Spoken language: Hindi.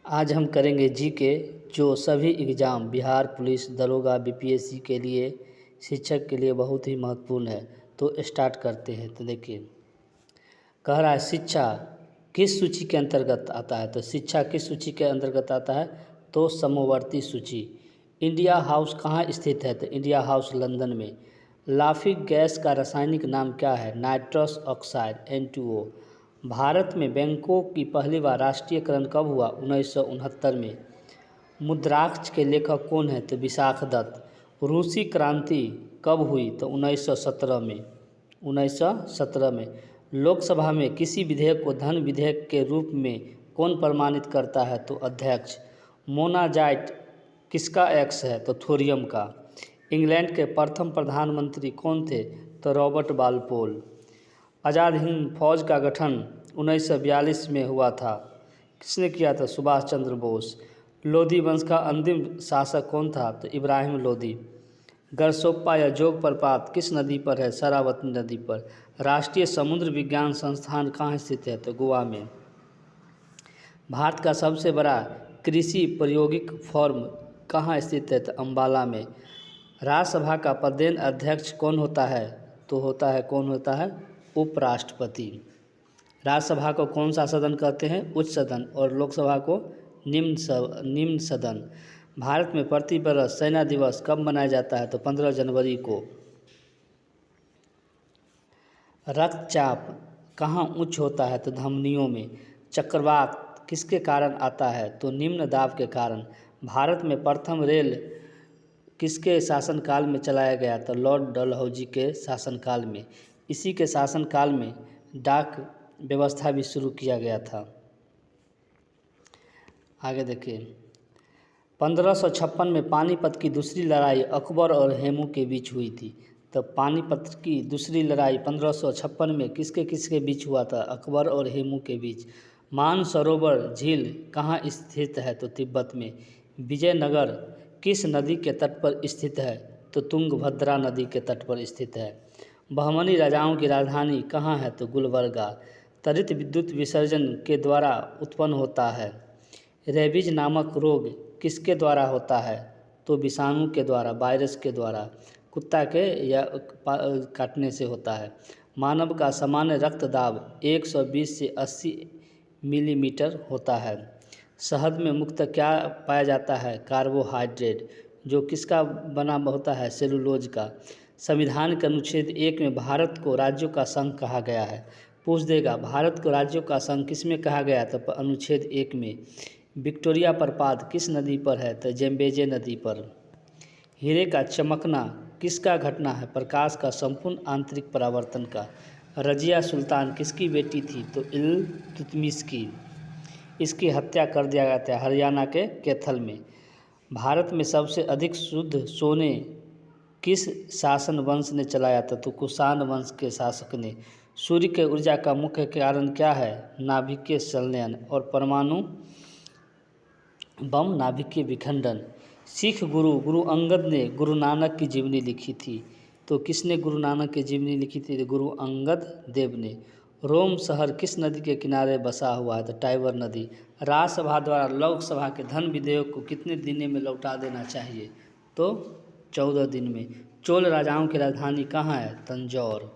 आज हम करेंगे जीके, जो सभी एग्ज़ाम बिहार पुलिस दरोगा बीपीएससी के लिए, शिक्षक के लिए बहुत ही महत्वपूर्ण है। तो स्टार्ट करते हैं। तो देखिए, कह रहा है शिक्षा किस सूची के अंतर्गत आता है। तो शिक्षा किस सूची के अंतर्गत आता है, तो समवर्ती सूची। इंडिया हाउस कहाँ स्थित है, तो इंडिया हाउस लंदन में। लाफिंग गैस का रासायनिक नाम क्या है, नाइट्रस ऑक्साइड N2O। भारत में बैंकों की पहली बार राष्ट्रीयकरण कब हुआ, 1969 में। मुद्राक्ष के लेखक कौन है, तो विशाखदत्त। रूसी क्रांति कब हुई, तो 1917 में। 1917 में। लोकसभा में किसी विधेयक को धन विधेयक के रूप में कौन प्रमाणित करता है, तो अध्यक्ष। मोनाजाइट किसका एक्स है, तो थोरियम का। इंग्लैंड के प्रथम प्रधानमंत्री कौन थे, तो रॉबर्ट बालपोल। आज़ाद हिंद फौज का गठन 1942 में हुआ था, किसने किया था, सुभाष चंद्र बोस। लोधी वंश का अंतिम शासक कौन था, तो इब्राहिम लोधी। गरसोप्पा या जोग प्रपात किस नदी पर है, शरावती नदी पर। राष्ट्रीय समुद्र विज्ञान संस्थान कहाँ स्थित है, तो गोवा में। भारत का सबसे बड़ा कृषि प्रायोगिक फॉर्म कहाँ स्थित है, तो अम्बाला में। राज्यसभा का पदेन अध्यक्ष कौन होता है, तो कौन होता है, उपराष्ट्रपति। राज्यसभा को कौन सा सदन कहते हैं, उच्च सदन, और लोकसभा को निम्न सदन। भारत में प्रति वर्ष सेना दिवस कब मनाया जाता है, तो 15 जनवरी को। रक्तचाप कहाँ उच्च होता है, तो धमनियों में। चक्रवात किसके कारण आता है, तो निम्न दाब के कारण। भारत में प्रथम रेल किसके शासनकाल में चलाया गया, तो लॉर्ड डलहौजी के शासनकाल में। इसी के शासनकाल में डाक व्यवस्था भी शुरू किया गया था। आगे देखिए, 1556 में पानीपत की दूसरी लड़ाई अकबर और हेमू के बीच हुई थी। तो पानीपत की दूसरी लड़ाई 1556 में किसके बीच हुआ था, अकबर और हेमू के बीच। मानसरोवर झील कहाँ स्थित है, तो तिब्बत में। विजयनगर किस नदी के तट पर स्थित है, तो तुंगभद्रा नदी के तट पर स्थित है। बहमनी राजाओं की राजधानी कहाँ है, तो गुलबर्गा। त्वरित विद्युत विसर्जन के द्वारा उत्पन्न होता है। रेबीज नामक रोग किसके द्वारा होता है, तो विषाणु के द्वारा, वायरस के द्वारा, कुत्ता के या काटने से होता है। मानव का सामान्य रक्तदाब 120 से 80 मिलीमीटर होता है। शहद में मुख्यतः क्या पाया जाता है, कार्बोहाइड्रेट, जो किसका बना होता है, सेलुलोज का। संविधान के अनुच्छेद 1 में भारत को राज्यों का संघ कहा गया है। पूछ देगा, भारत को राज्यों का संघ किस में कहा गया, तो अनुच्छेद 1 में। विक्टोरिया प्रपात किस नदी पर है, तो जेम्बेजे नदी पर। हीरे का चमकना किसका घटना है, प्रकाश का संपूर्ण आंतरिक परावर्तन का। रजिया सुल्तान किसकी बेटी थी, तो इल्तुतमिश की। इसकी हत्या कर दिया गया था हरियाणा के कैथल में। भारत में सबसे अधिक शुद्ध सोने किस शासन वंश ने चलाया था, तो कुषाण वंश के शासक ने। सूर्य के ऊर्जा का मुख्य कारण क्या है, नाभिकीय संलयन और परमाणु बम नाभिकीय विखंडन। सिख गुरु अंगद ने गुरु नानक की जीवनी लिखी थी। तो किसने गुरु नानक की जीवनी लिखी थी, तो गुरु अंगद देव ने। रोम शहर किस नदी के किनारे बसा हुआ है, तो टाइबर नदी। राज्यसभा द्वारा लोकसभा के धन विधेयक को कितने दिन में लौटा देना चाहिए, तो 14 दिन में। चोल राजाओं की राजधानी कहाँ है, तंजौर।